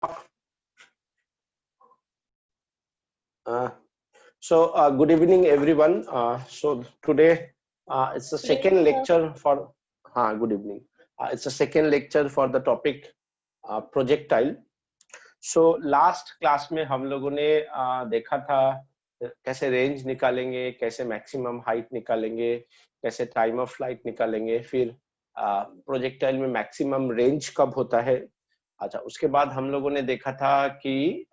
Good evening, everyone. So today it's the second lecture for. Good evening. It's the second lecture for the topic projectile. So last class में हम लोगों ने देखा था कैसे range निकालेंगे, कैसे मैक्सिमम हाइट निकालेंगे, कैसे टाइम ऑफ फ्लाइट निकालेंगे, फिर प्रोजेक्टाइल में मैक्सिमम रेंज कब होता है। अच्छा, उसके बाद हम लोगों ने देखा था कि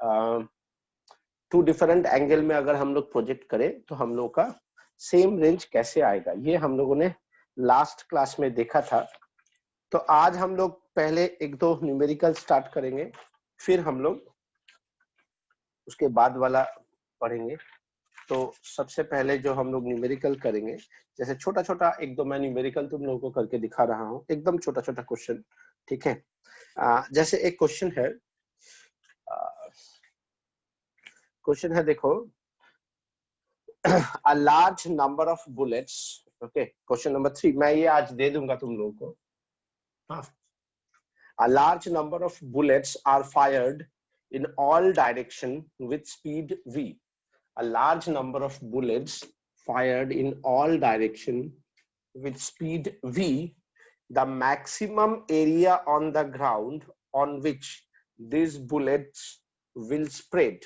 टू डिफरेंट एंगल में अगर हम लोग प्रोजेक्ट करें तो हम लोग का सेम रेंज कैसे आएगा, ये हम लोगों ने लास्ट क्लास में देखा था। तो आज हम लोग पहले एक दो न्यूमेरिकल स्टार्ट करेंगे, फिर हम लोग उसके बाद वाला पढ़ेंगे। तो सबसे पहले जो हम लोग न्यूमेरिकल करेंगे, जैसे छोटा छोटा एक दो मैं न्यूमेरिकल तुम लोगों को करके दिखा रहा हूँ, एकदम छोटा छोटा क्वेश्चन, ठीक है। जैसे एक क्वेश्चन है, देखो, a large number of bullets, okay, question number 3 मैं ये आज दे दूंगा तुम लोगों को। A large number of bullets are fired in all direction with speed v. A large number of bullets fired in all direction with speed v. The maximum area on the ground on which these bullets will spread.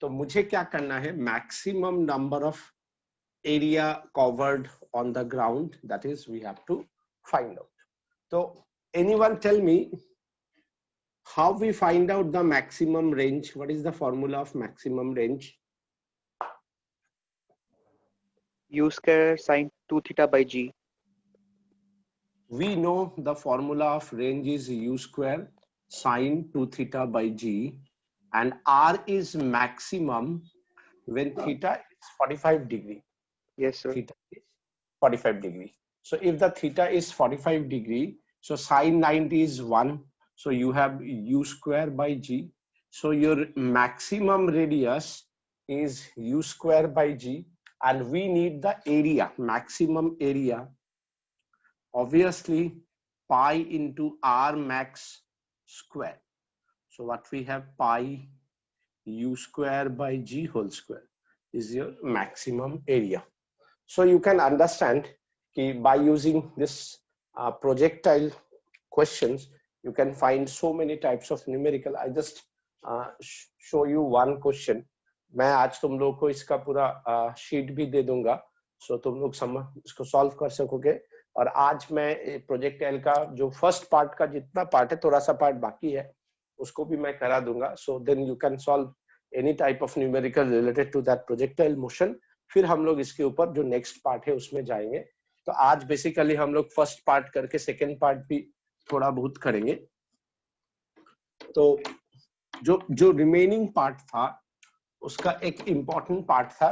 तो मुझे क्या करना है, maximum number of area covered on the ground, that is we have to find out. तो anyone tell me how we find out the maximum range? What is the formula of maximum range? u square sin 2 theta by g. We know the formula of range is u square sin 2 theta by g, and r is maximum when theta is 45 degree. Yes sir. Theta is 45 degree. So if the theta is 45 degree, so sin 90 is 1, so you have u square by g. So your maximum radius is u square by g, and we need the area, maximum area, obviously pi into r max square. So what we have, pi u square by g whole square is your maximum area. So you can understand that by using this projectile questions, you can find so many types of numerical. I just show you one question. मैं आज तुम लोग को इसका पूरा sheet भी दे दूंगा, सो तुम लोग इसको सॉल्व कर सकोगे। और आज मैं प्रोजेक्टाइल का जो फर्स्ट पार्ट का जितना पार्ट है, थोड़ा सा पार्ट बाकी है, उसको भी मैं करा दूंगा। So then you can solve any type of numerical related to that projectile motion. फिर हम लोग इसके ऊपर जो नेक्स्ट पार्ट है उसमें जाएंगे। तो आज बेसिकली हम लोग फर्स्ट पार्ट करके सेकेंड पार्ट भी थोड़ा बहुत करेंगे। तो जो रिमेनिंग पार्ट था उसका एक इंपॉर्टेंट पार्ट था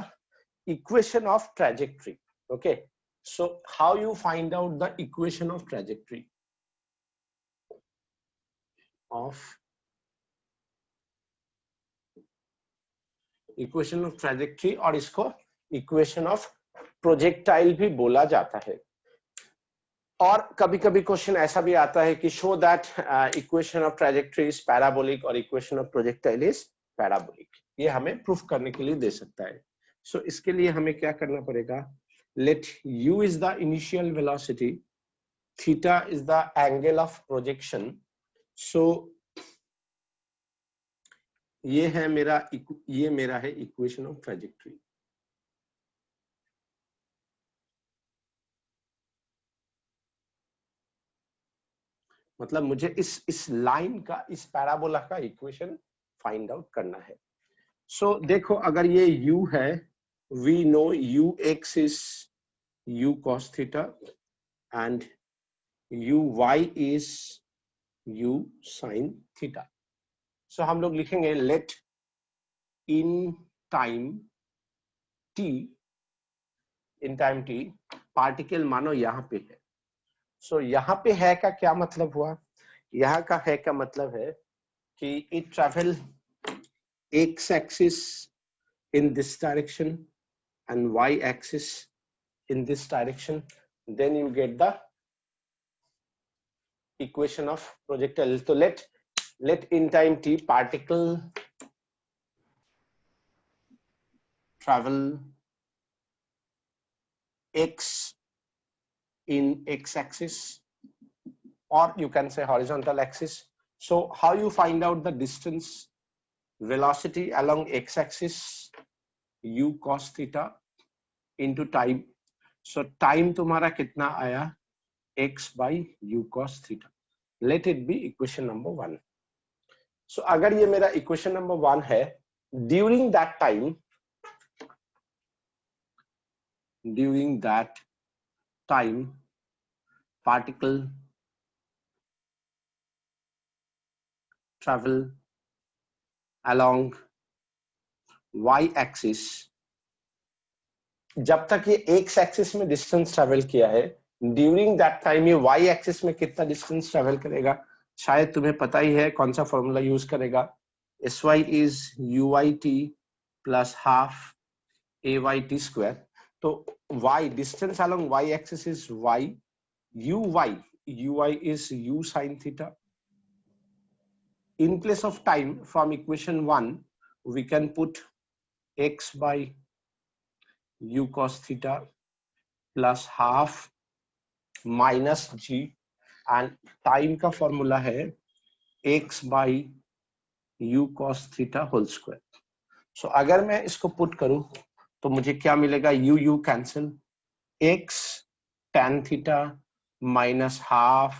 equation of trajectory. Okay, so how you find out the equation of trajectory of equation of trajectory, और इसको इक्वेशन ऑफ प्रोजेक्टाइल भी बोला जाता है। और कभी कभी क्वेश्चन ऐसा भी आता है कि show that equation of trajectory is parabolic और equation of projectile is parabolic. ये हमें प्रूफ करने के लिए दे सकता है। सो इसके लिए हमें क्या करना पड़ेगा, let u is the initial velocity, theta is the angle of projection. So ये मेरा है इक्वेशन ऑफ ट्रैजेक्टरी। मतलब मुझे इस लाइन का, इस पैराबोला का इक्वेशन फाइंड आउट करना है। सो देखो, अगर ये u है, we know ux is u cos theta and uy is u sin theta. So हम लोग लिखेंगे let in time t particle मानो यहाँ पे है। सो यहाँ पे है का क्या मतलब हुआ, यहाँ का है का मतलब है कि it travel x axis in this direction and y axis in this direction, then you get the equation of projectile. So let let in time t particle travel x in x-axis, or you can say horizontal axis. So how you find out the distance velocity along x-axis? u cos theta into time. So time तुम्हारा कितना आया? x by u cos theta. Let it be equation number 1. So अगर ये मेरा equation number 1 है, during that time particle travel along y axis. जब तक ये x axis में distance travel किया है, during that time ये y axis में कितना distance travel करेगा? शायद तुम्हें पता ही है कौन सा फॉर्मूला यूज करेगा. sy is uyt plus half ayt square. तो y distance along y axis is y, uy is u sin theta. In place of time, from equation 1 we can put x by u cos theta plus half minus g, and time का formula है x by u cos theta whole square. So अगर मैं इसको put करूं तो मुझे क्या मिलेगा? u cancel, x tan theta minus half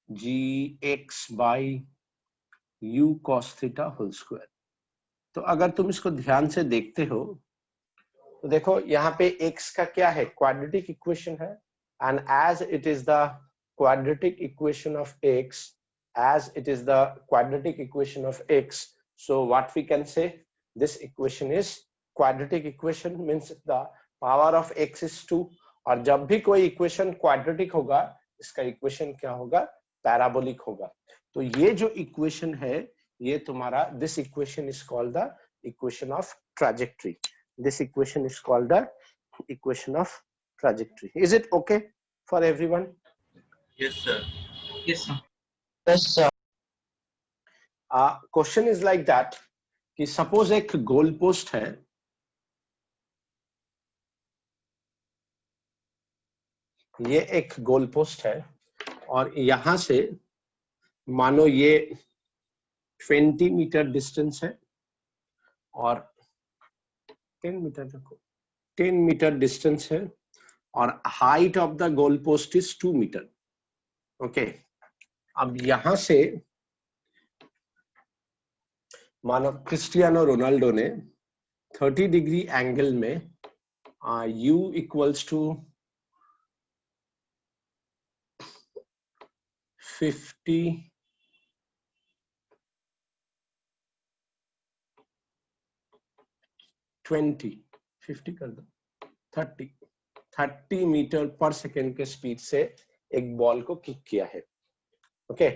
g x by u cos theta whole square. तो अगर तुम इसको ध्यान से देखते हो तो देखो यहाँ पे x का क्या है? क्वाड्रेटिक इक्वेशन है, and as it is the quadratic equation of x, so what we can say, this equation is quadratic equation, means the power of x is 2. और जब भी कोई इक्वेशन क्वाड्रेटिक होगा इसका इक्वेशन क्या होगा? पैराबोलिक होगा. तो ये जो इक्वेशन है ये तुम्हारा, this equation is called the equation of trajectory. This equation is called the equation of trajectory. Is it okay for everyone? Yes, sir. Yes, sir. Yes, sir. Question is like that कि suppose एक goal post है, ये एक goal post है और यहां से मानो ये 20 मीटर डिस्टेंस है और 10 मीटर डिस्टेंस है और height of the goal post is 2 metre. Okay, अब यहां से मानो क्रिस्टियानो रोनाल्डो ने 30 डिग्री एंगल में u इक्वल्स टू 50 कर दो 30 मीटर पर सेकेंड के स्पीड से एक बॉल को किक किया है. Okay,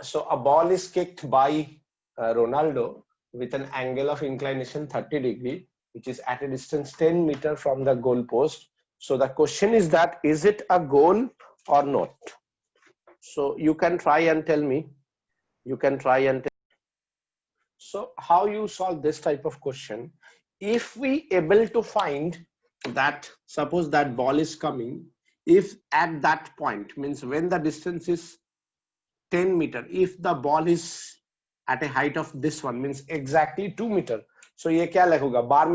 so a ball is kicked by Ronaldo with an angle of inclination 30 degree, which is at a distance 10 meter from the goal post. So the question is that, is it a goal or not? So you can try and tell me. So how you solve this type of question? If we able to find that, suppose that ball is coming, if at that point, means when the distance is 10 meter, if the ball is at a height of this one, means exactly 2 meter, so ये क्या लगेगा? बार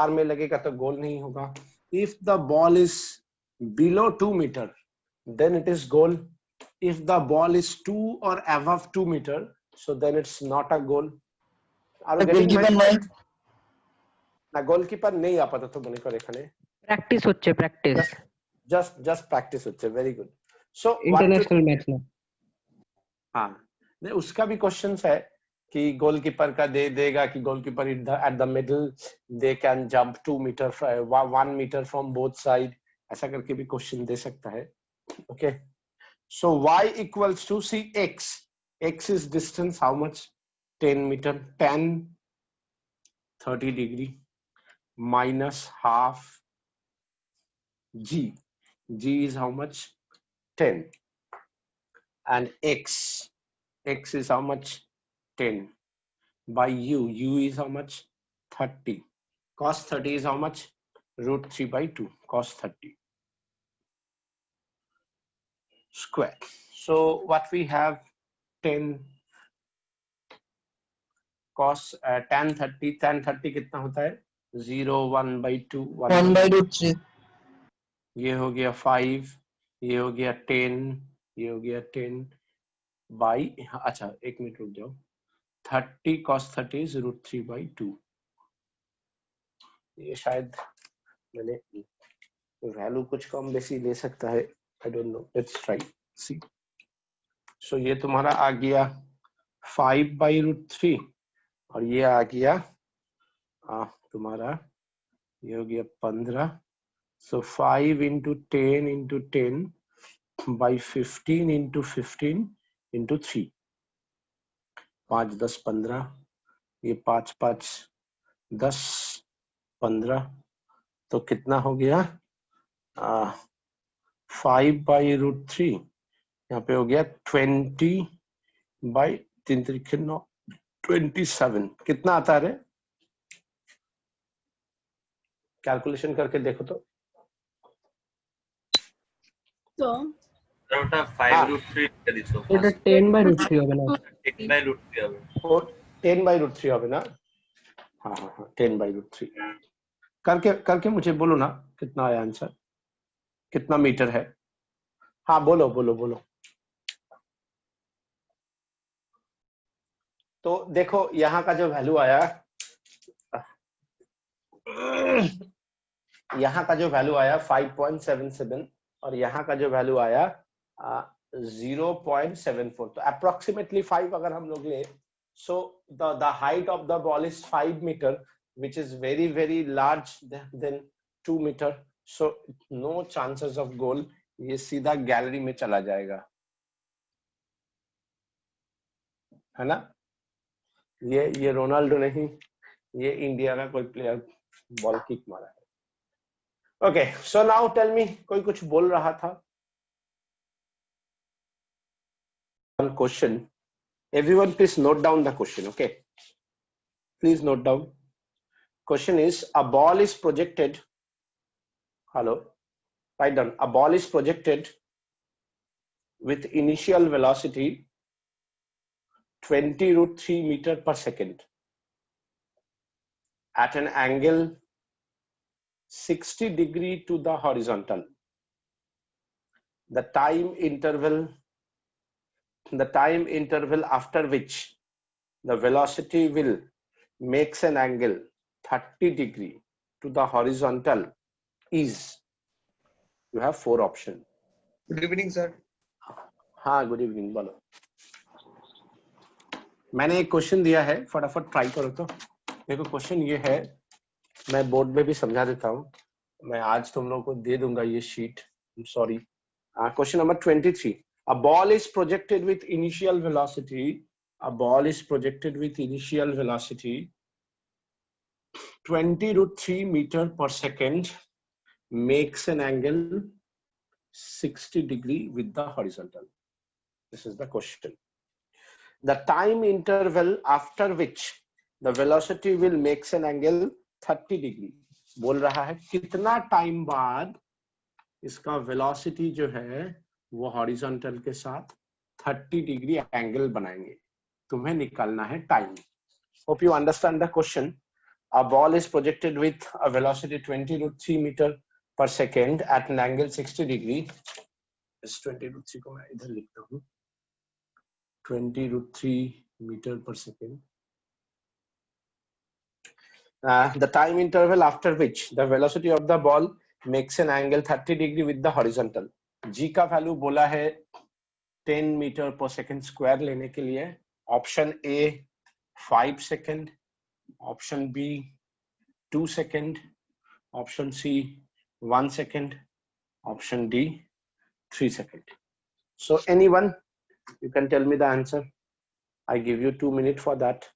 में लगेगा तो गोल नहीं होगा. If the ball is below 2 meter, then it is goal. If the ball is 2 or above 2 meter, so then it's not a goal. Are you getting my point? না goalkeeper নেই আপাতত মনে করে এখানে. প্র্যাকটিস হচ্ছে, প্র্যাকটিস just practice হচ্ছে. very good. So international match में. हाँ, नहीं उसका भी क्वेश्चंस है कि गोलकीपर का दे देगा कि goalkeeper at the middle they can jump 2 metre 1 metre from both side, ऐसा करके भी क्वेश्चन दे सकता है. Okay, so y equals to c x is distance how much? 10 meter, tan 30 degree minus half g is how much? 10, and x x is how much? 10 by u is how much? 30. Cos 30 is how much? Root 3 by 2 cos 30 square. So what we have, 10 cos tan 30 कितना होता है? 0 1 by 2 1 by root 3. ये हो गया 5, ये हो गया 10, ये हो गया 10 by, अच्छा एक मिनट रुक जाओ, 30 cos 30 is root 3 by 2. ये शायद मैंने वैल्यू कुछ कम बेसी ले सकता है, I don't know, let's try see. So ये तुम्हारा आ गया 5 by root 3 और ये आ गया तुम्हारा, ये हो गया 15. So 5 into 10 into 10 by 15 into 15 into 3. 5 10 15, ये 5 5 10 15, तो कितना हो गया? 5 by root 3, यहाँ पे हो गया 20 by 3 3 9 27. कितना आता है? कैलकुलेशन करके देखो तो. तो ওটা 5 root 3 টা দিছো এটা 10 by root 3 হবে না? 10 by root 3 হবে। 10 by root 3 হবে ना? हाँ हाँ हाँ 10 by root 3 करके मुझे बोलो ना कितना आया आंसर, कितना मीटर है? हाँ बोलो बोलो बोलो. तो देखो यहाँ का जो वैल्यू आया, यहाँ का जो वैल्यू आया 5.77 और यहाँ का जो वैल्यू आया 0.74. तो अप्रोक्सीमेटली 5 अगर हम लोग ले, so the height of the ball is 5 meter, which is very very large than 2 meter. So no chances of goal. ये सीधा गैलरी में चला जाएगा, है ना? ये रोनाल्डो नहीं, ये इंडिया का कोई प्लेयर बॉल किक मारा है. Okay, so now tell me, कोई कुछ बोल रहा था? One question. Everyone please note down the question, okay? Please note down. Question is, a ball is projected. Hello. Write down. A ball is projected with initial velocity 20 root 3 meter per second at an angle 60 degree to the horizontal. The time interval after which the velocity will makes an angle 30 degree to the horizontal is, you have 4 options. Good evening, sir. हाँ good evening, बोलो. मैंने एक question दिया है, फटाफट try करो. तो देखो क्वेश्चन ये है, मैं बोर्ड में भी समझा देता हूँ, मैं आज तुम लोगों को दे दूंगा ये sheet, sorry. Question number 23. A ball is projected with initial velocity. A ball is projected with initial velocity 20 root 3 meter per second, makes an angle 60 degree with the horizontal. This is the question. The time interval after which the velocity will makes an angle 30 degree. बोल रहा है कितना time बाद इसका velocity जो है वो horizontal के साथ 30 डिग्री एंगल बनाएंगे. तुम्हें निकालना है time. Hope you understand the question. A ball is projected with a velocity 20 root 3 meter per second at an angle 60 degree. इस 20 root 3 को मैं इधर लिखता हूँ. 20 root 3 meter per second. The time interval after which the velocity of the ball makes an angle 30 degree with the horizontal. G का value बोला है 10 metre पर सेकेंड स्क्वायर लेने के लिए. Option A 5 second, option B 2 second, option C 1 second, option D 3 second. So anyone, you can tell me the answer. I give you 2 minutes for that.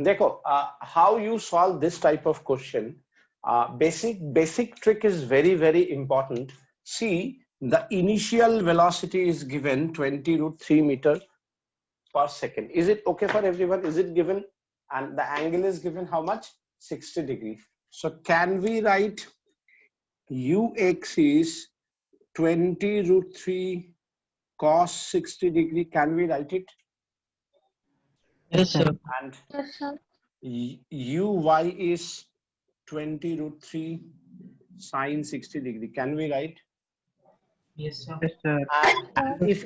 देखो, how you solve this type of question, basic trick is very very important. See, The initial velocity is given 20 root 3 meter per second. Is it okay for everyone? Is it given? And the angle is given how much? 60 degree. So can we write ux is 20 root 3 cos 60 degree? Can we write it? Yes, sir. And Yes, sir. uy is 20 root 3 sine 60 degree. Can we write? Yes, sir. Yes, sir. And if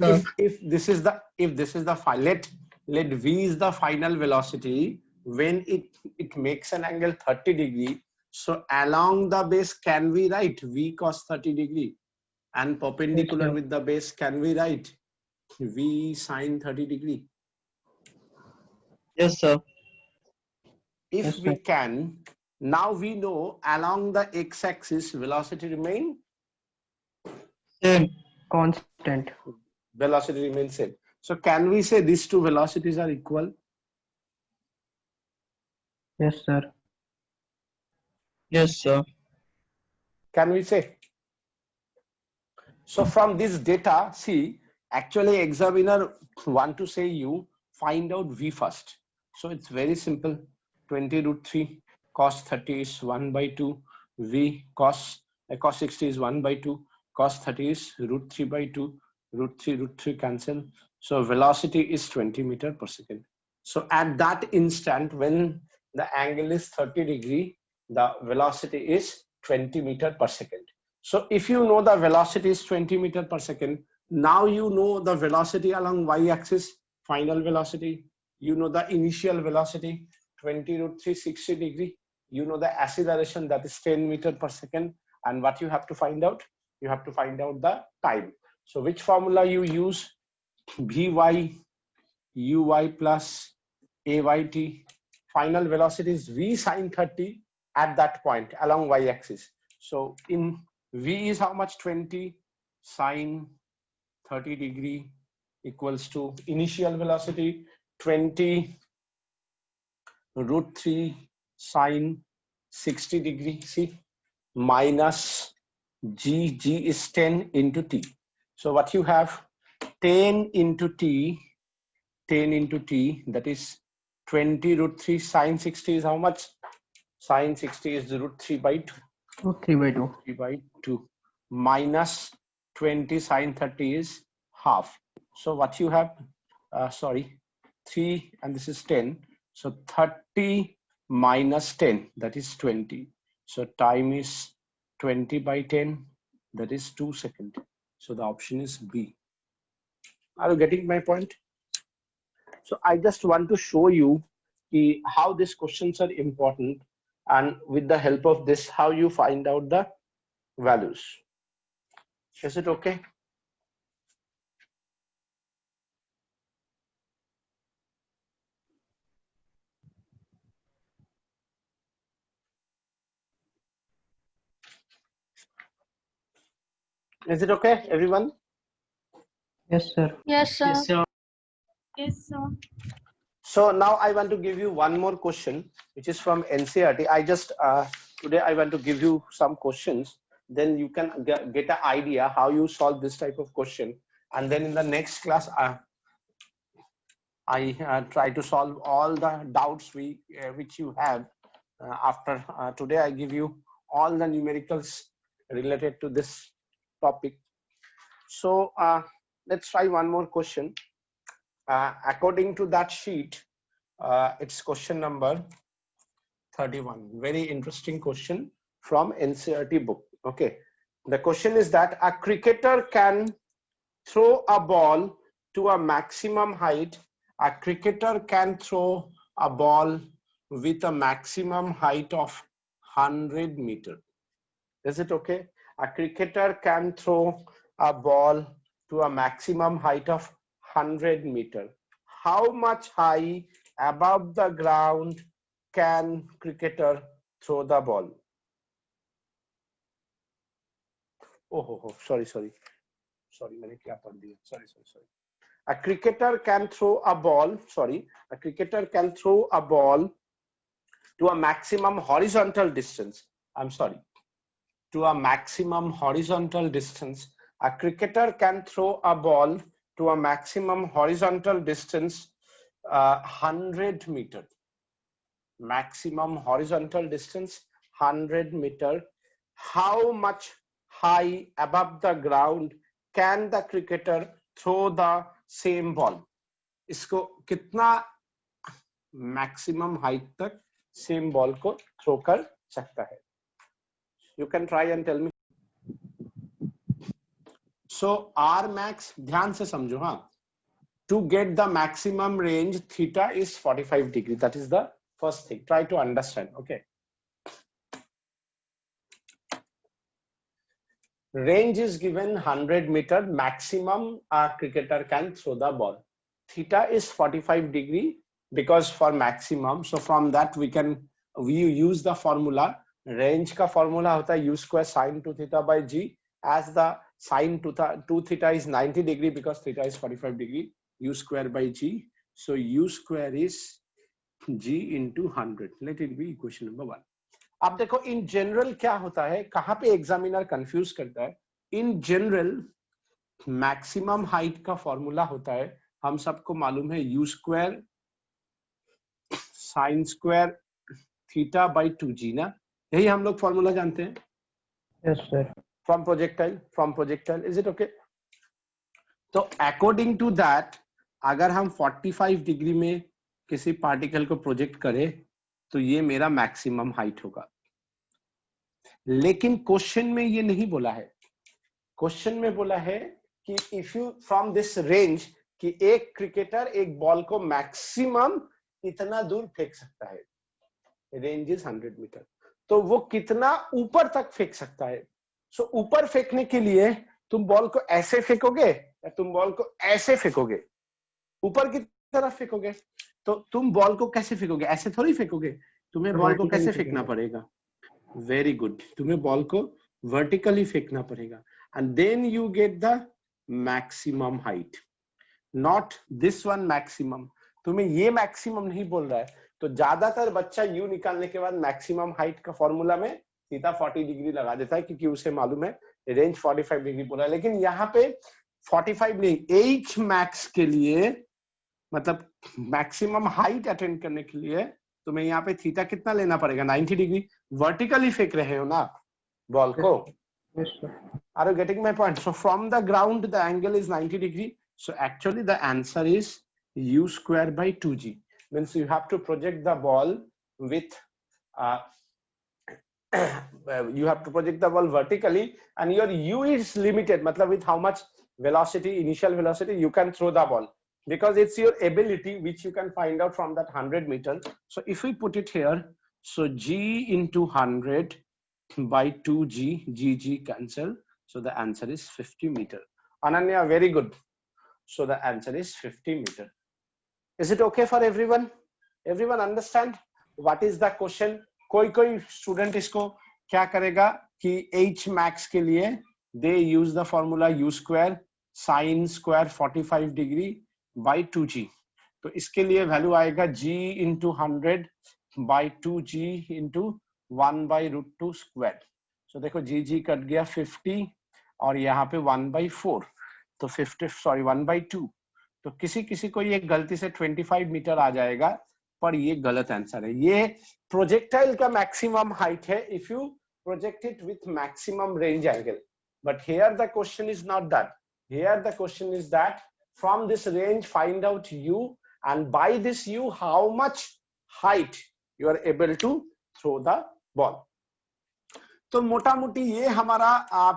this is the let v is the final velocity when it makes an angle 30 degree. So along the base, can we write v cos 30 degree? And perpendicular Yes, sir. with the base, can we write v sine 30 degree? Yes, sir. If Yes, we sir. can, now we know along the x-axis velocity remain, Same. Constant. velocity remains same. So can we say these two velocities are equal? Yes, sir. Yes, sir. Can we say? So from this data, see, actually examiner want to say you find out v first. So it's very simple. 20 root 3 cos 30 is 1 by 2. V cos 60 is 1 by 2. Cos 30 is root 3 by 2. Root 3 cancel. So velocity is 20 meter per second. So at that instant, when the angle is 30 degree, the velocity is 20 meter per second. So if you know the velocity is 20 meter per second, now you know the velocity along y-axis, final velocity. You know the initial velocity, 20 root 3, 60 degree. You know the acceleration, that is 10 meter per second. And what you have to find out? You have to find out the time. So which formula you use? Vy, uy plus ayt. Final velocity is v sine 30 at that point along y-axis. So in v is how much? 20 sine 30 degree equals to initial velocity 20 root 3 sine 60 degree, see, minus g is 10 into t. So what you have, 10 into t, that is 20 root 3 sine 60 is how much? Sine 60 is root 3 by 2. 3 by 2. 3 by 2 minus 20 sine 30 is half. So what you have, 3 and this is 10. So 30 minus 10, that is 20. So time is 20 by 10, that is 2 seconds. So the option is B. Are you getting my point? So I just want to show you how these questions are important, and with the help of this, how you find out the values. Is it okay? Is it okay, everyone? Yes, sir. Yes, sir. Yes, sir. Yes, sir. So now I want to give you one more question, which is from NCERT. I just today I want to give you some questions. Then you can get an idea how you solve this type of question. And then in the next class, I try to solve all the doubts which you have. After today, I give you all the numericals related to this topic. So let's try one more question. According to that sheet, it's question number 31. Very interesting question from NCERT book. Okay, the question is that a cricketer can throw a ball to a maximum height. A cricketer can throw a ball with a maximum height of 100 meters. Is it okay? A cricketer can throw a ball to a maximum height of 100 meters. How much high above the ground can cricketer throw the ball? Oh, sorry. मैंने क्या पढ़ दिया? Sorry. A cricketer can throw a ball. A cricketer can throw a ball to a maximum horizontal distance. To a maximum horizontal distance A cricketer can throw a ball to a maximum horizontal distance 100 meter. Maximum horizontal distance 100 meter. How much high above the ground can the cricketer throw the same ball? इसको कितना maximum height तक same ball को throw कर सकता है? You can try and tell me. So R max, ध्यान से समझो हाँ. To get the maximum range, theta is 45 degree. That is the first thing. Try to understand. Okay. Range is given 100 meter. Maximum a cricketer can throw the ball. Theta is 45 degree because for maximum. So from that we use the formula. Range का formula होता है u square sin 2 theta by g. As the sin 2 theta is 90 degree because theta is 45 degree. U square by g. So u square is g into 100. Let it be equation number 1. अब देखो in general क्या होता है, कहाँ पे examiner confuse करता है. In general maximum height का फॉर्मूला होता है, हम सबको मालूम है u square sine square theta by 2g ना, यही हम लोग फॉर्मूला जानते हैं. Yes, sir. From projectile, is it okay? तो अकॉर्डिंग टू दैट अगर हम 45 डिग्री में किसी पार्टिकल को प्रोजेक्ट करें तो ये मेरा मैक्सिमम हाइट होगा. लेकिन क्वेश्चन में ये नहीं बोला है. क्वेश्चन में बोला है कि if you from this range कि एक क्रिकेटर एक बॉल को मैक्सिमम इतना दूर फेंक सकता है. Range is 100 metre. तो वो कितना ऊपर तक फेंक सकता है. सो ऊपर फेंकने के लिए तुम बॉल को ऐसे फेंकोगे या तुम बॉल को ऐसे फेंकोगे, ऊपर की तरफ फेंकोगे. तो तुम बॉल को कैसे फेंकोगे, ऐसे थोड़ी फेंकोगे, तुम्हें बॉल को कैसे फेंकना पड़ेगा. वेरी गुड, तुम्हें बॉल को वर्टिकली फेंकना पड़ेगा. And then you get the maximum height, not this one maximum. तुम्हें ये मैक्सिमम नहीं बोल रहा है. तो ज्यादातर बच्चा यू निकालने के बाद मैक्सिमम हाइट का फॉर्मूला में सीधा 40 डिग्री लगा देता है क्योंकि उसे मालूम है रेंज 45 डिग्री बोला है. लेकिन यहाँ पे 45 नहीं, एच मैक्स के लिए मतलब मैक्सिमम हाइट अटेंड करने के लिए तुम्हें यहाँ पे थीटा कितना लेना पड़ेगा, 90 डिग्री. वर्टिकली फेंक रहे हो ना बॉल को. Yes, sir. Are you getting my point? So from the ground the angle is 90 degree. So actually the answer is u square by 2g. Means you have to project the ball with you have to project the ball vertically and your u is limited. Matlab with how much velocity, initial velocity you can throw the ball, because it's your ability which you can find out from that 100 meter. So if we put it here, so g into 100 by 2g, g cancel. So the answer is 50 meter. Ananya, very good. So the answer is 50 meter. Is it okay for everyone? Everyone understand what is the question? कोई student इसको क्या करेगा कि h max के लिए they use the formula u square sin square 45 degree by 2g. तो इसके लिए वैल्यू आएगा g into 100 by 2g into 1 by root 2 square. So देखो g कट गया 50 और यहाँ पे 1 by 4, तो 1 by 2. तो किसी को ये गलती से 25 मीटर आ जाएगा, पर ये गलत आंसर है. ये प्रोजेक्टाइल का मैक्सिमम हाइट है if you project it with maximum range angle. But here the question is not that. Here the question is that from this range find out u and by this u how much height you are able to throw the ball. तो मोटा मोटी ये हमारा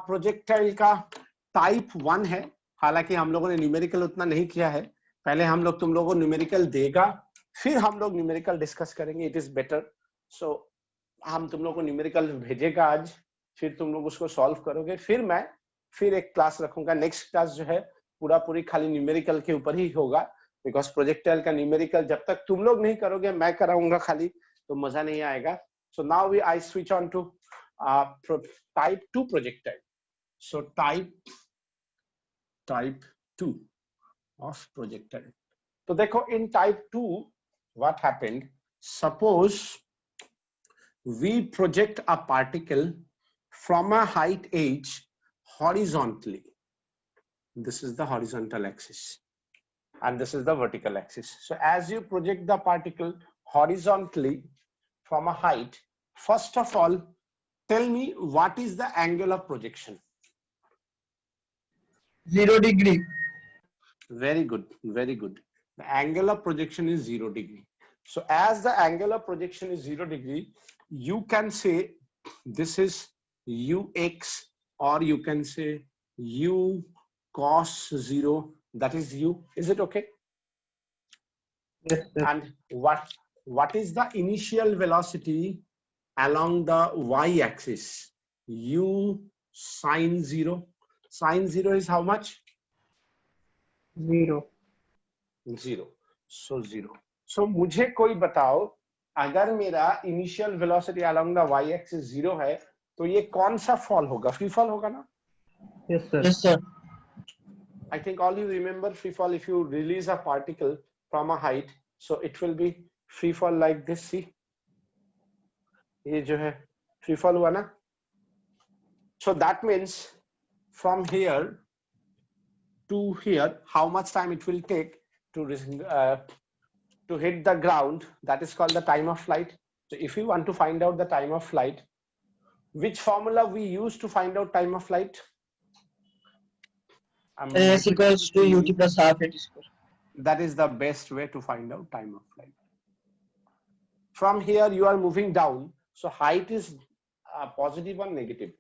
projectile का type 1 है. हालांकि हम लोगों ने न्यूमेरिकल उतना नहीं किया है. पहले हम लोग तुम लोगों को न्यूमेरिकल देगा, फिर हम लोग न्यूमेरिकल डिस्कस करेंगे. It is better. सो हम तुम लोग को न्यूमेरिकल भेजेगा आज, फिर तुम लोग उसको सॉल्व करोगे. फिर एक क्लास रखूंगा. नेक्स्ट क्लास जो है पूरी खाली न्यूमेरिकल के ऊपर ही होगा, बिकॉज प्रोजेक्टाइल का न्यूमेरिकल जब तक तुम लोग नहीं करोगे, मैं कराऊंगा खाली, तो मजा नहीं आएगा. So now I switch on to type 2 projectile. So type 2 of projectile. तो देखो in type 2 what happened, suppose we project a particle from a height h horizontally. this is the horizontal axis and this is the vertical axis. So as you project the particle horizontally from a height, first of all, tell me what is the angle of projection? 0 degree. Very good, very good. The angle of projection is 0 degree. So as the angle of projection is 0 degree, you can say this is ux, or you can say u cos 0, that is u. Is it okay? Yes, sir. And what is the initial velocity along the y-axis? U sine 0. Sine 0 is how much? 0. 0. So 0. So मुझे कोई बताओ, अगर मेरा initial velocity along the y axis 0 है, तो ये कौन सा फॉल होगा? फ्री फॉल होगा ना? Yes, sir. Yes, sir. I think all you remember free fall. If you release a particle from a height, so it will be free fall like this. See, ये जो है free fall हुआ ना? So that means from here to here, how much time it will take to hit the ground? That is called the time of flight. So if you want to find out the time of flight, which formula we use to find out time of flight? S equals to ut plus half at square. That is the best way to find out time of flight. From here you are moving down, so height is positive or negative,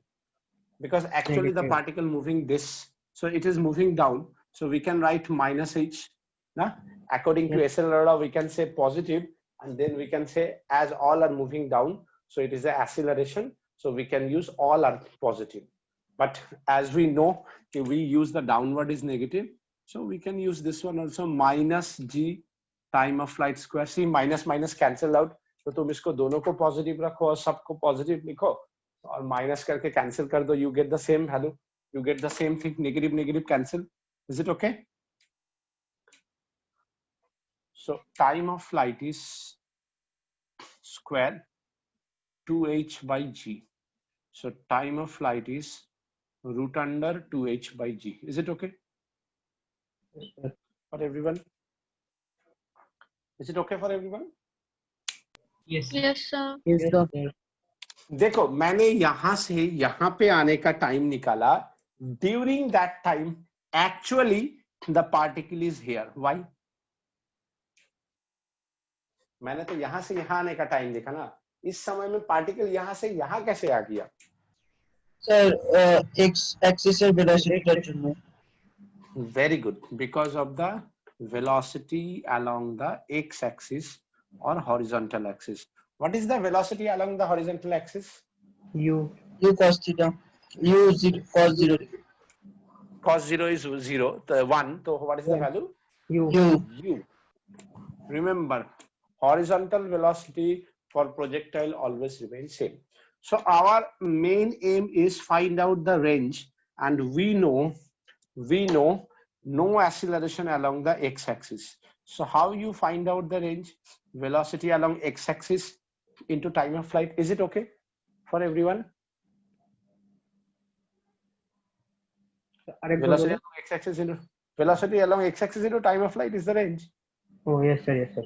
because actually the Negative. particle moving this, so it is moving down, so we can write minus h. Nah? According to Yes. SL Rada, we can say positive, and then we can say as all are moving down, so it is an acceleration, so we can use all are positive. But as we know, we use the downward is negative, so we can use this one also, minus g time of flight square. See, minus minus cancel out, तो तुम इसको दोनों को positive रखो और सबको positive लिखो और माइनस करके कैंसिल कर दो, you get the same value, you get the same thing, negative negative cancel. Is it okay? So time of flight is square 2h by g. So time of flight is root under 2h by g. Is it okay Yes, sir. for everyone? Is it okay for everyone? Yes. Yes, sir. Yes, sir. देखो, मैंने यहां से यहां पे आने का time निकाला. During that time, actually the particle is here. Why? मैंने तो यहां से यहां आने का टाइम देखा ना. इस समय में पार्टिकल यहां से यहां कैसे आ गया? Sir, x axis और velocity touch होना. Very good, because of the velocity along the x-axis or horizontal axis. What is the velocity along the horizontal axis? U. U cos theta. U cos 0. Cos 0 is 0, the 1. So what is the Yeah. value? U. U. U. Remember, horizontal velocity for projectile always remains same. So our main aim is find out the range, and we know no acceleration along the x-axis. So how you find out the range? Velocity along x-axis into time of flight. Is it okay for everyone? Velocity along x-axis into time of flight is the range. Oh, yes, sir. Yes, sir.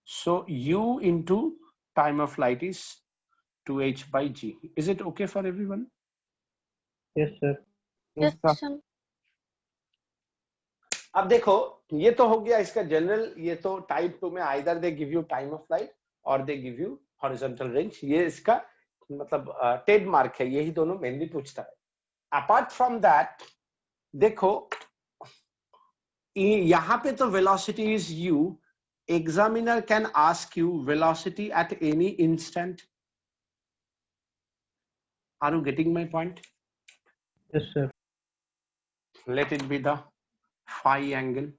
So u into time of flight is 2h by g. Is it okay for everyone? Yes, sir. Yes, sir. अब देखो, ये तो हो गया इसका general. ये तो type 2 में either they give you time of flight और they give you horizontal range. ये इसका मतलब ट्रेडमार्क है, यही दोनों मेनली पूछता है. अपार्ट फ्रॉम दैट देखो, यहाँ पे तो velocity is u. Examiner can ask you velocity at any instant. Are you getting my point? Yes, sir. Let it be the phi angle.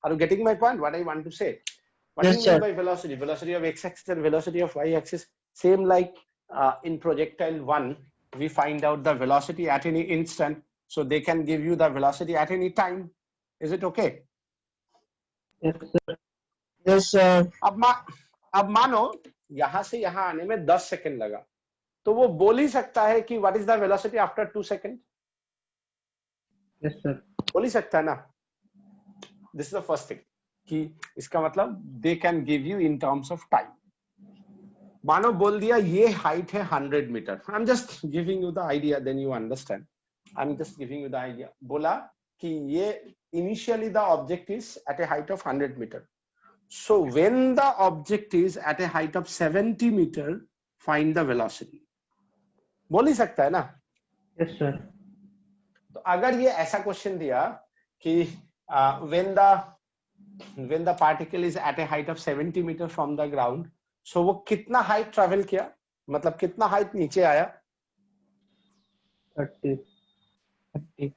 Are you getting my point? What I want to say? What Yes, do you mean sir. by velocity? Velocity of x-axis and velocity of y-axis. Same like in projectile 1, we find out the velocity at any instant. So they can give you the velocity at any time. Is it okay? Yes, sir. Yes, sir. अब मानो यहां से यहां आने में 10 second लगा, तो वो बोल ही सकता है कि what is the velocity after 2 second. Yes, sir. बोल ही सकता है ना. This is the first thing कि इसका मतलब they can give you in terms of time. मानो बोल दिया ये हाइट है 100 metre. I'm just giving you the idea, then you understand. I'm just giving you the idea. बोला कि ये initially the object is at a height of 100 meter. So when the object is at a height of 70 meter, find the velocity. बोल ही सकता है ना. Yes, sir. तो अगर ये ऐसा क्वेश्चन दिया कि when the particle is at a height of 70 meter from the ground, so वो कितना हाइट ट्रेवल किया, मतलब कितना हाइट नीचे आया. 30. 30.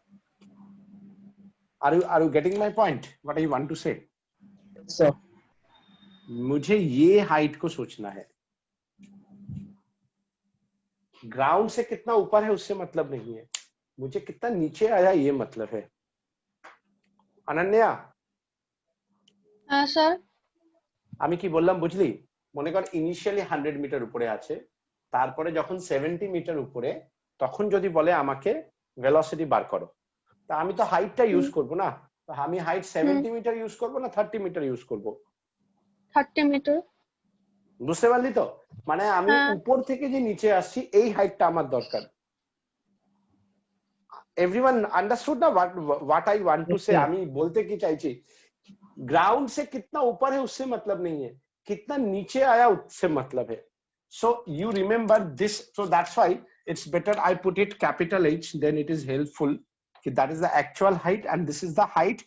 Are you getting my point? What I want to say? sir. मुझे ये हाइट को सोचना है. ग्राउंड से कितना ऊपर है उससे मतलब नहीं है, मुझे कितना नीचे आया ये मतलब है. अनन्या, স্যার আমি কি বললাম বুঝলি? মনে কর ইনিশিয়ালি 100 মিটার উপরে আছে, তারপরে যখন 70 মিটার উপরে, তখন যদি বলে আমাকে ভেলোসিটি বার করো, তা আমি তো হাইটটা ইউজ করব না. তো আমি হাইট 70 মিটার ইউজ করব না 30 মিটার ইউজ করব? 30 মিটার। বুঝতে পারলি তো? মানে আমি হ্যাঁ। উপর থেকে যে নিচে আসছি এই হাইটটা আমার দরকার. एवरीवन अंडरस्टूड ना व्हाट आई वांट टू से? আমি বলতে কি চাইছি, ग्राउंड से कितना ऊपर है उससे मतलब नहीं है, कितना नीचे आया उससे मतलब है. So you remember this, so that's why it's better I put it capital H, then it is helpful कि that is the actual height and this is the height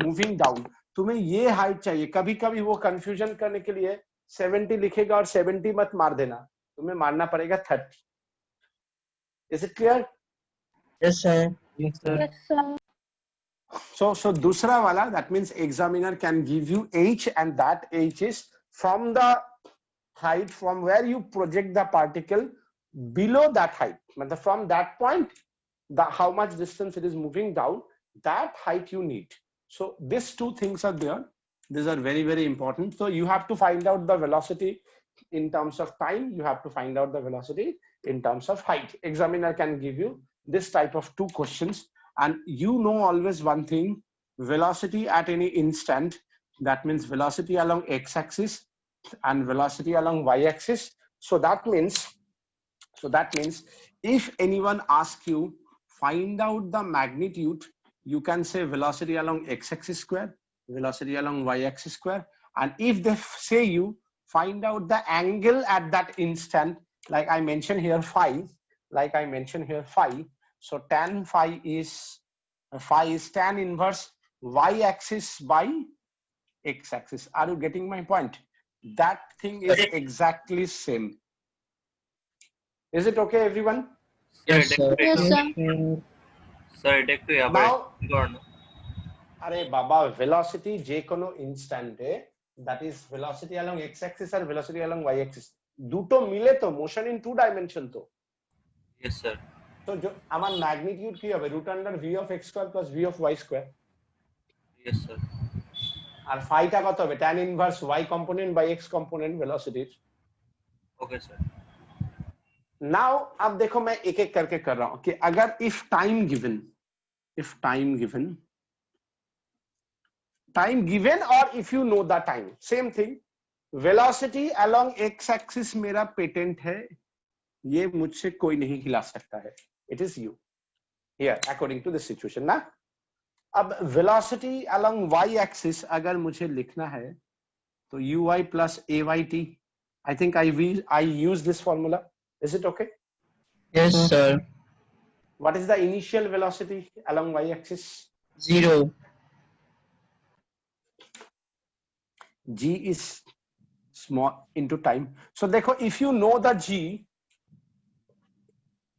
moving down. तुम्हें ये हाइट चाहिए. कभी कभी वो confusion करने के लिए 70 लिखेगा और 70 मत मार देना, तुम्हें मारना पड़ेगा 30. Is it clear? Yes, sir. Yes, sir. Yes sir. So दूसरा वाला, that means examiner can give you H and that H is from the height from where you project the particle below that height. मतलब from that point, how much distance it is moving down, that height you need. So these two things are there. These are very, very important. So you have to find out the velocity in terms of time. You have to find out the velocity in terms of height. Examiner can give you this type of two questions. And you know always one thing, velocity at any instant, that means velocity along x-axis and velocity along y-axis. So that means if anyone asks you, find out the magnitude, you can say velocity along x-axis square, velocity along y-axis square. And if they say you, find out the angle at that instant, like I mentioned here phi, so tan phi is tan inverse y-axis by x-axis. Are you getting my point? That thing is exactly same. Is it okay, everyone? Yes, sir. Yes sir. Sir এটা একটু আবার Now, করুন। আরে বাবা, velocity যে কোনো ইনস্ট্যান্টে, that is velocity along x-axis R velocity along y-axis দুটো মিলে তো মোশন ইন টু ডাইমেনশন. তো ইয়েস স্যার। তো আমার ম্যাগনিটিউড কি হবে? Root under v of x square plus v of y square. Yes sir. আর ফাইটা কত হবে? tan inverse y component by x component velocity. Okay sir. Now अब देखो मैं एक एक करके कर रहा हूं कि अगर if time given or if you know the time, same thing. velocity along x axis मेरा पेटेंट है, ये मुझसे कोई नहीं हिला सकता है. It is you here according to the situation ना. अब velocity along y axis अगर मुझे लिखना है तो uy plus ayt. I think I use this formula. Is it okay? Yes, sir. What is the initial velocity along y-axis? 0. G is small into time. So देखो, if you know the G,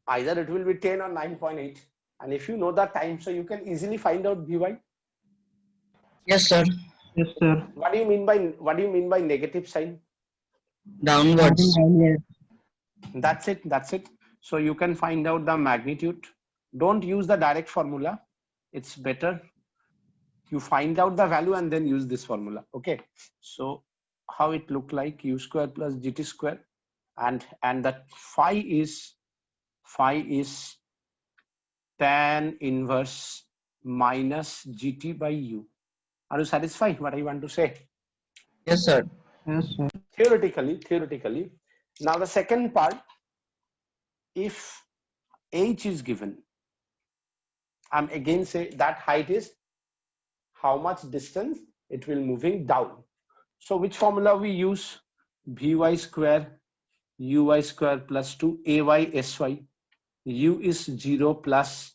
either it will be 10 or 9.8. And if you know the time, so you can easily find out Vy. Yes, sir. Yes, sir. What do you mean by negative sign? Downwards. That's it. So you can find out the magnitude. Don't use the direct formula. It's better you find out the value and then use this formula. Okay. So how it look like? U square plus gt square, and that phi is tan inverse minus gt by u. Are you satisfied what I want to say? Yes, sir. Yes, sir. Theoretically. Now the second part, if h is given, I'm again say that height is how much distance it will moving down. So which formula we use? Vy square uy square plus 2 ay sy. U is 0 plus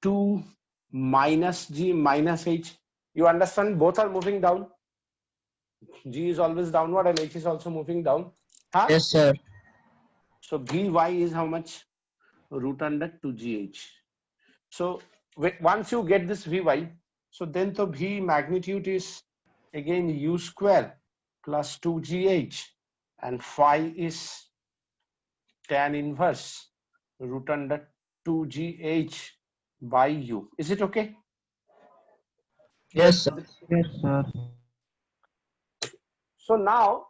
2 minus g minus h. You understand both are moving down. G is always downward and h is also moving down. Huh? Yes, sir. So Vy is how much? Root under 2gh. So once you get this Vy, so then the V magnitude is again u square plus 2gh, and phi is tan inverse root under 2gh by u. Is it okay? Yes, sir. Yes, sir. So now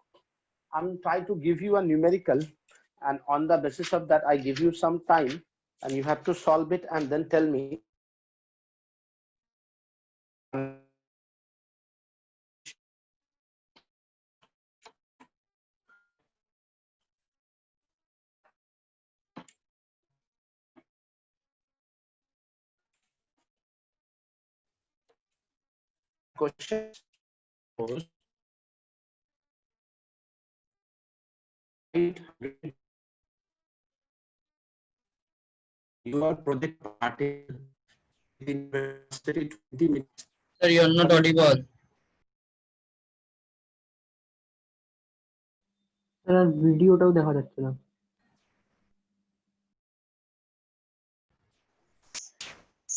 I'm trying to give you a numerical, and on the basis of that I give you some time and you have to solve it and then tell me question was your project party in 20 minutes. Sir, you are not audible. Sir আর ভিডিওটাও দেখা যাচ্ছে না।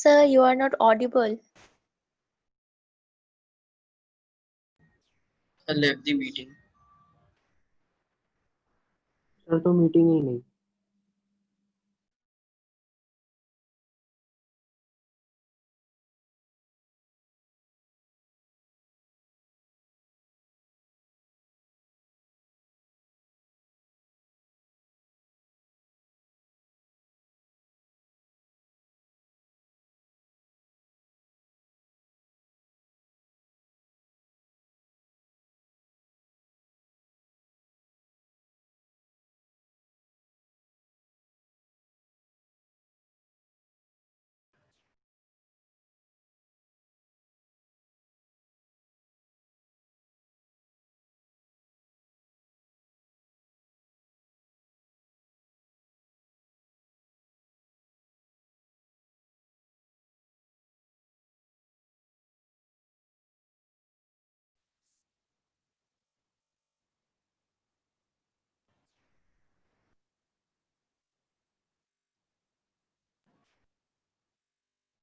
Sir, you are not audible. Sir left the meeting. Sir তো মিটিংয়েই নেই।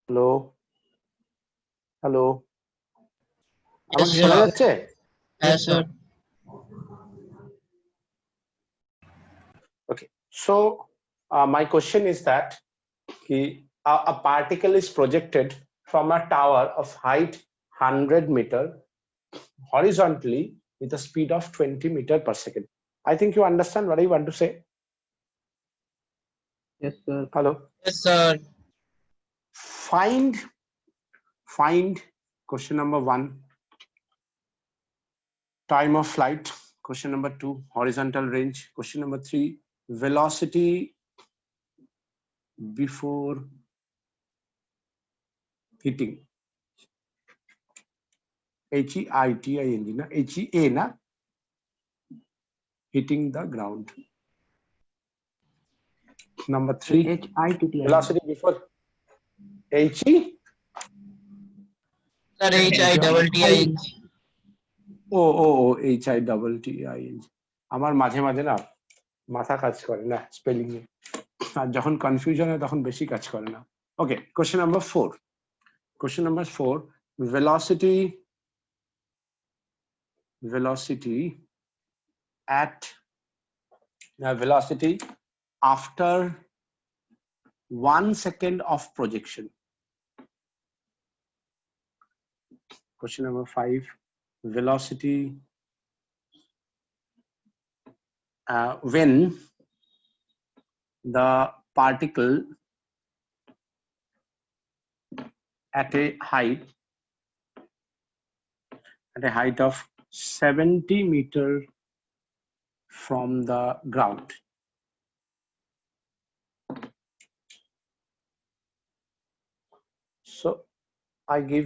Hello hello Yes, আমাকে শোনা sir. যাচ্ছে? Yes, sir. Okay, so my question is that a particle is projected from a tower of height 100 meter horizontally with a speed of 20 meter per second. I think you understand what I want to say. Yes, sir. Hello. Yes, sir. Find question number 1, time of flight. Question number 2, horizontal range. Question number 3, velocity before hitting. H-E-I-T-I-N-G na, H-E-A na, hitting the ground. Number 3, HITTI. velocity before H-E. Sir, HITTING. O HITTING। আমার মাঝে মাঝে না মাথা কাজ করে না spelling এ, আর যখন confusion হয় তখন বেশি কাজ করে না। ওকে, question number 4, velocity after 1 second of projection. Question number 5, velocity when the particle at a height of 70 meter from the ground. So I give.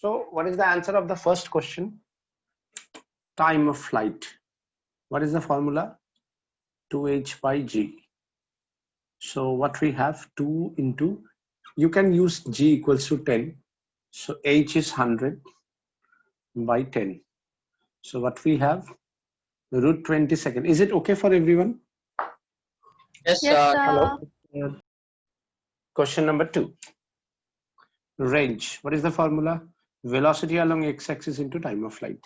So what is the answer of the first question? Time of flight. What is the formula? 2h by g. So what we have, 2 into, you can use g equals to 10. So h is 100 by 10. So what we have, root 22nd. Is it okay for everyone? Yes, Yes, sir. sir. Hello. Question number 2. Range. What is the formula? Velocity along x-axis into time of flight.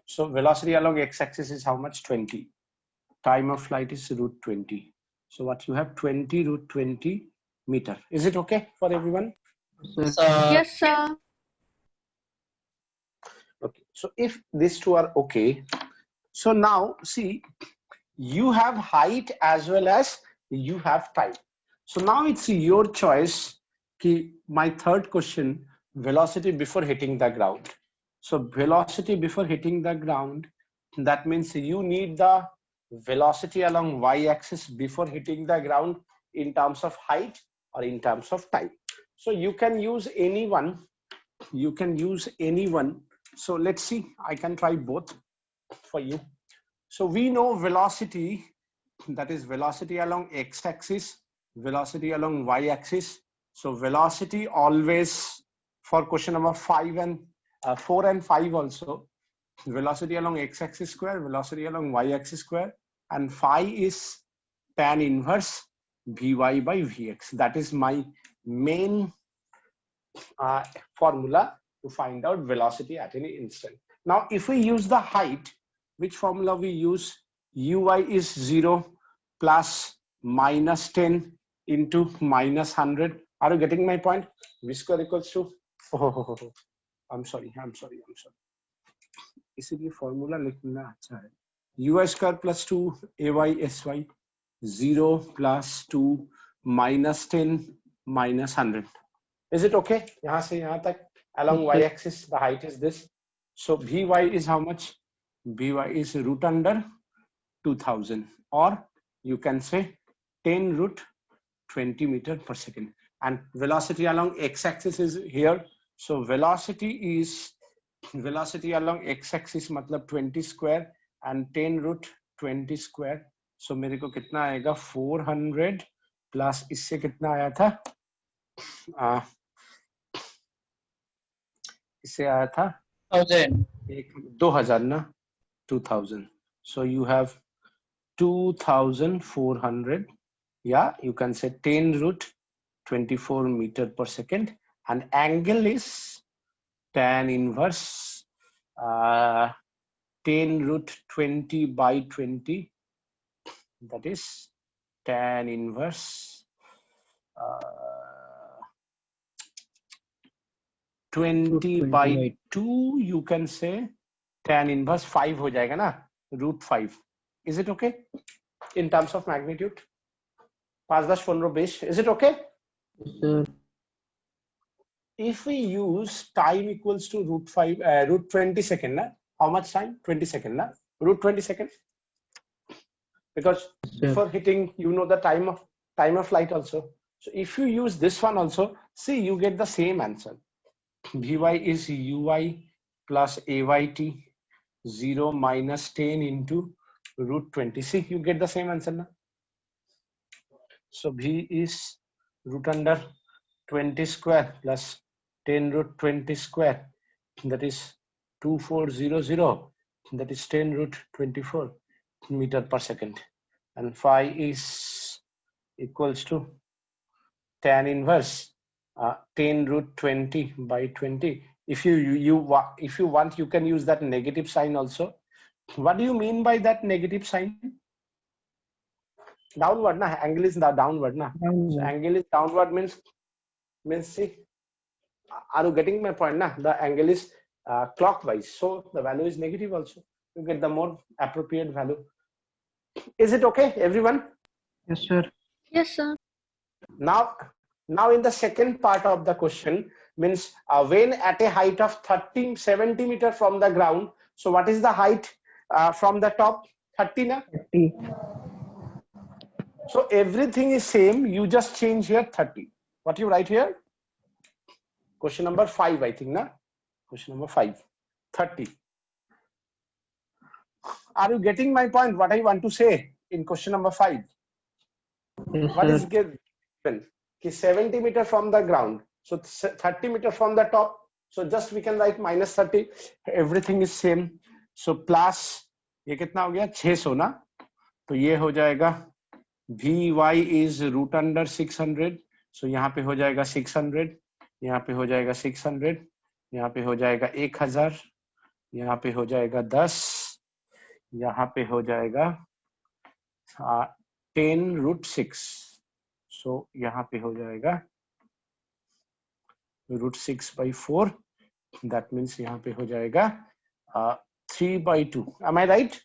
So velocity along x-axis is how much? 20. Time of flight is root 20. So what you have, 20 root 20 meter. Is it okay for everyone? Yes, sir. Yes, sir. Okay. So if these two are okay, so now see, you have height as well as you have time. So now it's your choice. My third question, velocity before hitting the ground. So velocity before hitting the ground, that means you need the velocity along y-axis before hitting the ground in terms of height or in terms of time. So you can use any one. You can use any one. So let's see, I can try both for you. So we know velocity, that is velocity along x-axis, velocity along y-axis. So velocity always, for question number 5 and 4 and 5 also, velocity along x-axis square, velocity along y-axis square, and phi is tan inverse Vy by Vx. That is my main formula to find out velocity at any instant. Now, if we use the height, which formula we use? Uy is 0 plus minus 10 into minus 100. Are you getting my point? V square equals to, I'm sorry. इसीलिए formula लिखना अच्छा है. Uy square plus 2 ay sy 0 plus 2 minus 10 minus 100. Is it okay? यहाँ से यहाँ तक along y-axis the height is this. So Vy is how much? Vy is root under 2000, or you can say 10 root 20 meter per second. And velocity along x-axis is here. So velocity along x-axis मतलब 20 square and 10 root 20 square. So मेरे को कितना आएगा? 400 plus इससे कितना आया था? इससे आया था 2000 ना, 2000. So you have 2400. Yeah, you can say 10 root 24 meter per second, and angle is tan inverse 10 root 20 by 20. That is tan inverse 20 by 2. You can say tan inverse 5 हो जाएगा ना, root 5. Is it okay in terms of magnitude? 5, 10, 15, 20. Is it okay? Yes, sir. If we use time equals to root 20 second, na? How much time? 20 second, na? Root 20 second. Because before hitting, you know the time of flight also. So if you use this one also, see, you get the same answer. Vy is uy plus ayt 0 minus 10 into root 20. See, you get the same answer now. So V is root under 20 square plus 10 root 20 square. That is 2400. That is 10 root 24 meter per second. And phi is equals to tan inverse 10 root 20 by 20. If you want, you can use that negative sign also. What do you mean by that negative sign? Downward, na? Angle is downward, na? So angle is downward means see. Are you getting my point, na? The angle is clockwise, so the value is negative also. You get the more appropriate value. Is it okay, everyone? Yes, sir. Yes, sir. Now Now in the second part of the question means when at a height of 70 meter from the ground, so what is the height from the top? 30 na? 30. So everything is same, you just change here 30. What you write here? Question number 5, I think na? Question number 5, 30. Are you getting my point? What I want to say in question number 5? Yes, What is sir. given? 70 meter from the ground, so 30 meter from the top, so just we can write minus 30. Everything is same, so plus ये कितना हो गया 600 ना, तो ये हो जाएगा Vy is root under 600, so यहाँ पे हो जाएगा 600, यहाँ पे हो जाएगा 600, यहाँ पे हो जाएगा 1000, यहाँ पे हो जाएगा 10, यहाँ पे हो जाएगा 10 root 6, so यहाँ पे हो जाएगा root 6 by 4, that means यहाँ पे हो जाएगा 3 by 2. Am I right?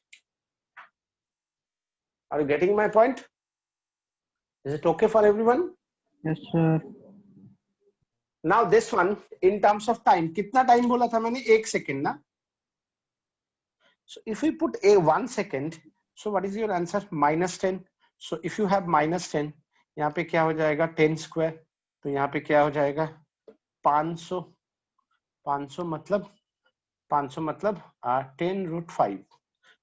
Are you getting my point? Is it okay for everyone? Yes, sir. Now this one in terms of time, कितना time बोला था मैंने? 1 second ना? So if we put a 1 second, so what is your answer? Minus 10. So if you have minus 10, यहाँ पे क्या हो जाएगा 10 square, तो यहाँ पे क्या हो जाएगा 500. 500 मतलब 10 root 5.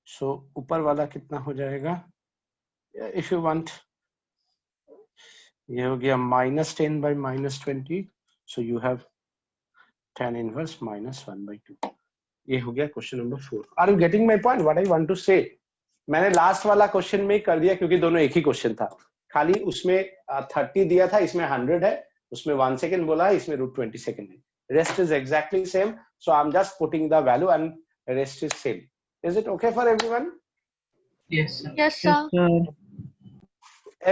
So ऊपर वाला कितना हो जाएगा? If you want, ये हो गया minus 10 by minus 20. So you have tan inverse minus 1 by 2. ये हो गया question number 4. Are you getting my point? What I want to say? मैंने लास्ट वाला क्वेश्चन में कर दिया क्योंकि दोनों एक ही क्वेश्चन था. खाली उसमें 30 दिया था, इसमें 100 है, उसमें 1 second बोला है, इसमें root 20 second है. Rest is exactly same. So I'm just putting the value and rest is same. Is it okay for everyone? Yes, sir. Yes, Yes, sir. sir.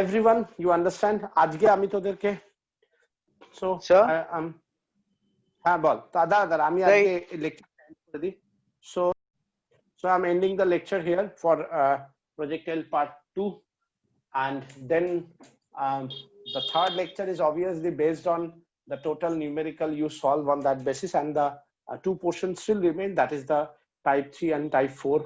Everyone, you understand? আজকে আমি তোদেরকে so Sir? হ্যাঁ বল দাদা আমি আজকে lecture and করে দিই. So I'm ending the lecture here for project L part 2, and then the third lecture is obviously based on the total numerical you solve on that basis, and the two portions still remain, that is the type 3 and type 4